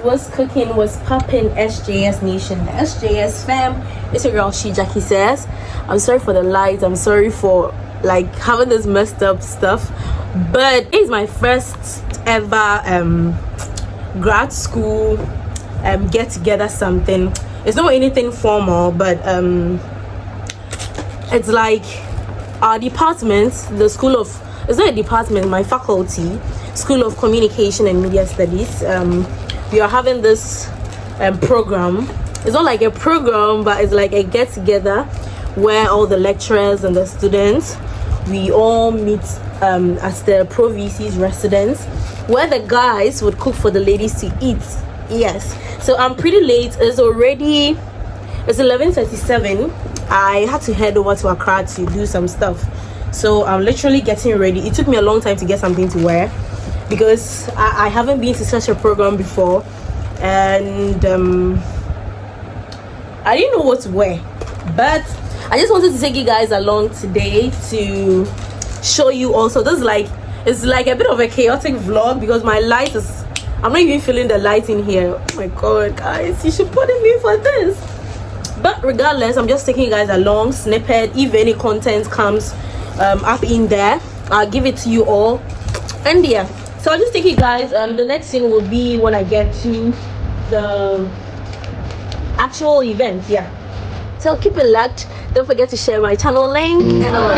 what's cooking, what's popping, SJS Nation, the SJS fam. It's your girl SHEJACKIESAYS. I'm sorry for the lights, I'm sorry for like having this messed up stuff, but it's my first ever grad school get together something. It's not anything formal, but it's like our department, the school of, it's not a department, my faculty, School of Communication and Media Studies, we are having this program. It's not like a program, but it's like a get together where all the lecturers and the students, we all meet at the Pro VC's residence, where the guys would cook for the ladies to eat. Yes, so I'm pretty late. It's 11:37. I had to head over to Accra to do some stuff, so I'm literally getting ready. It took me a long time to get something to wear because I haven't been to such a program before, and I didn't know what to wear, but I just wanted to take you guys along today to show you also. This is like, it's like a bit of a chaotic vlog because my light is, I'm not even feeling the light in here. Oh my god, guys, you should put in me for this. But regardless, I'm just taking you guys along, snippet. If any content comes up in there, I'll give it to you all. And yeah, so I'll just take you guys. The next thing will be when I get to the actual event. Yeah, so keep it locked. Don't forget to share my channel link and all.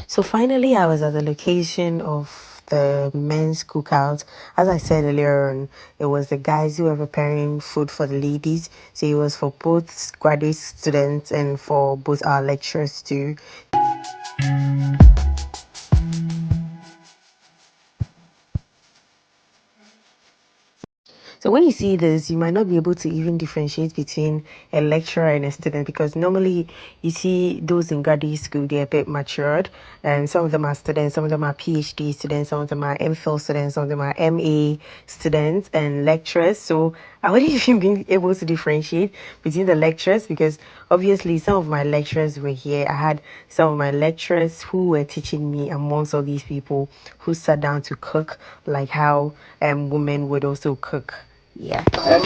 So finally, I was at the location of the men's cookout. As I said earlier on, it was the guys who were preparing food for the ladies. So it was for both graduate students and for both our lecturers too. So when you see this, you might not be able to even differentiate between a lecturer and a student, because normally you see those in graduate school, they're a bit matured, and some of them are students, some of them are PhD students, some of them are MPhil students, some of them are MA students and lecturers. So I wouldn't even be able to differentiate between the lecturers, because obviously some of my lecturers were here. I had some of my lecturers who were teaching me amongst all these people who sat down to cook, like how women would also cook. Yeah. I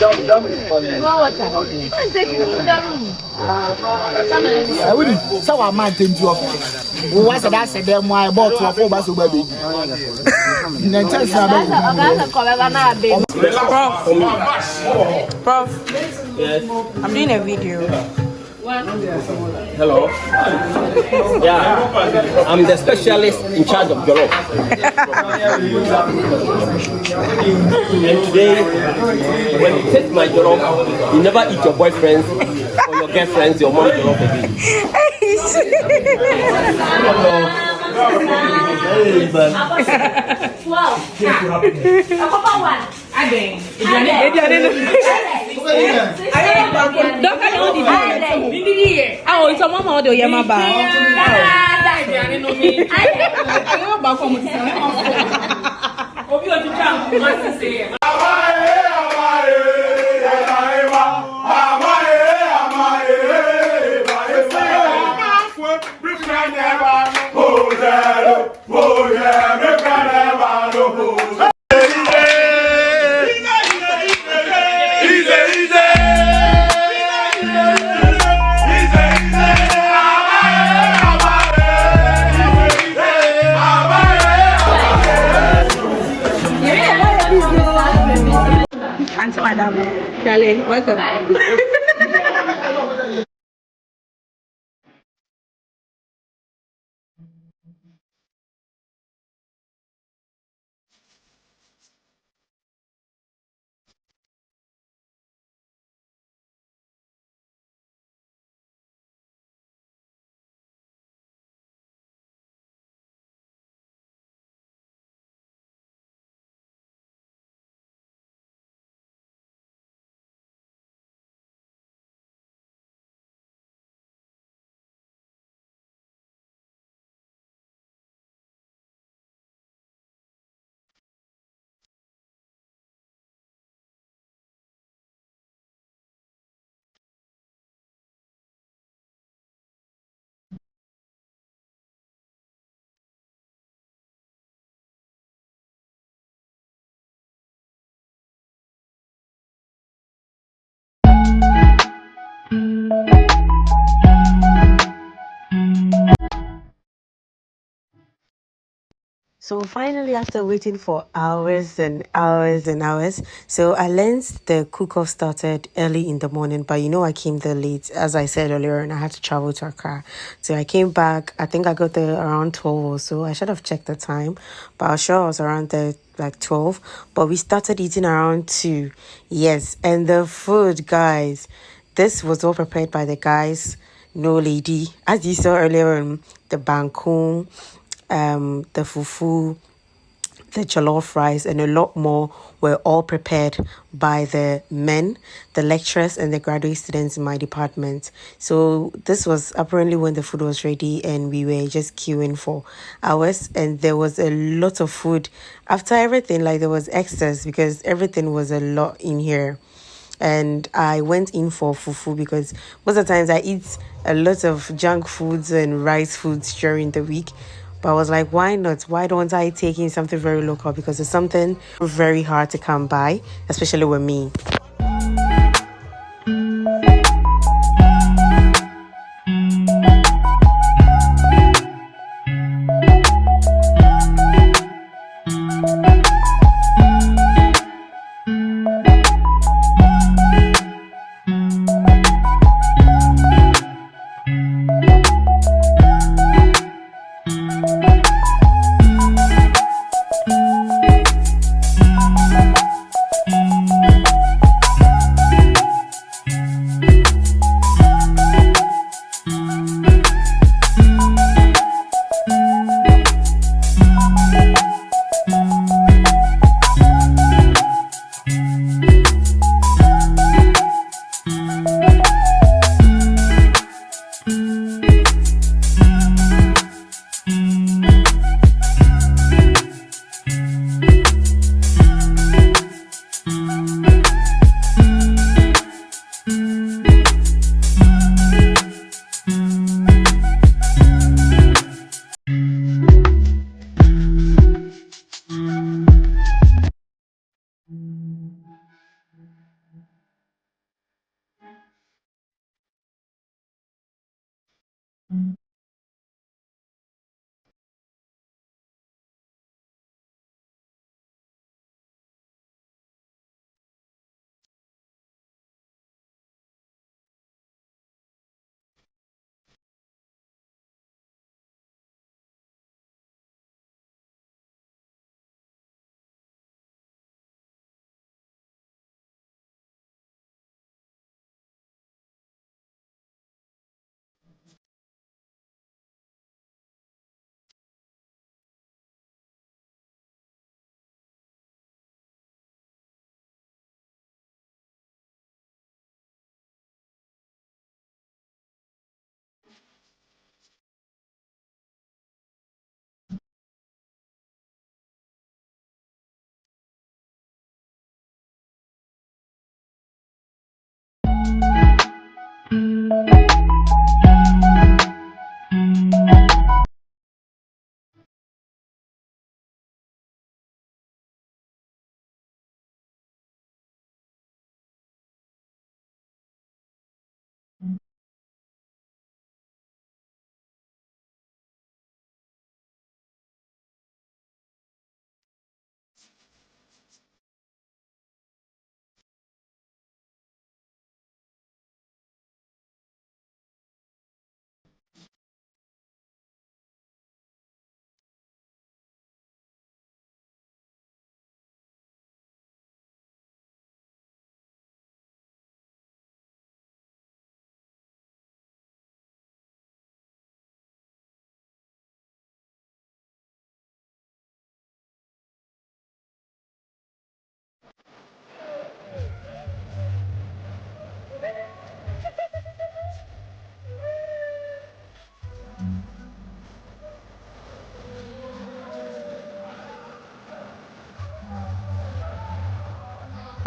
wouldn't. So I might think you. What's that? Said them why I bought 4 bus over baby. Prof, yes. I'm doing a video. Hello. Yeah, I'm the specialist in charge of Jollof. And today, when you taste my Jollof, you never eat your boyfriend's or your girlfriend's, your mom's Jollof again. Oh, it's a mama do Yamaba. Auntie Madam, Charlie, welcome. So finally, after waiting for hours and hours and hours, so I learned the cook-off started early in the morning, but I came there late, as I said earlier, and I had to travel to Accra. So I came back, I think I got there around 12 or so. I should have checked the time, but I was sure I was around there like 12. But we started eating around 2. Yes, and the food, guys, this was all prepared by the guys, no lady. As you saw earlier on, the bangkong, the fufu, the jollof rice, and a lot more were all prepared by the men, the lecturers, and the graduate students in my department. So this was apparently when the food was ready, and we were just queuing for hours. And there was a lot of food after everything. Like there was excess because everything was a lot in here. And I went in for fufu because most of the times I eat a lot of junk foods and rice foods during the week. But I was like, why not? Why don't I take in something very local? Because it's something very hard to come by, especially with me.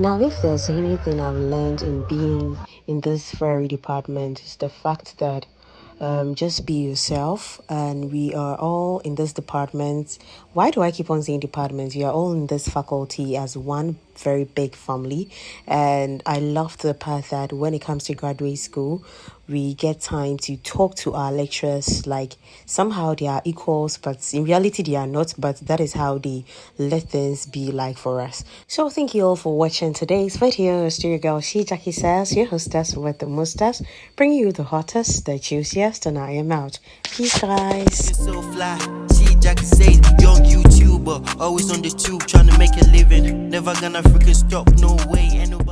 Now, if there's anything I've learned in being in this very department, is the fact that just be yourself. And we are all in this department. Why do I keep on saying department? We are all in this faculty as one very big family, and I love the part that when it comes to graduate school, we get time to talk to our lecturers like somehow they are equals, but in reality they are not, but that is how they let things be like for us. So thank you all for watching today's video. It's your girl SHEJACKIESAYS, your hostess with the mostest, bringing you the hottest, the juiciest, and I am out. Peace, guys. So fly, SHEJACKIESAYS, young YouTuber, always on the tube trying to make a living. Never gonna freaking stop, no way. Ain't nobody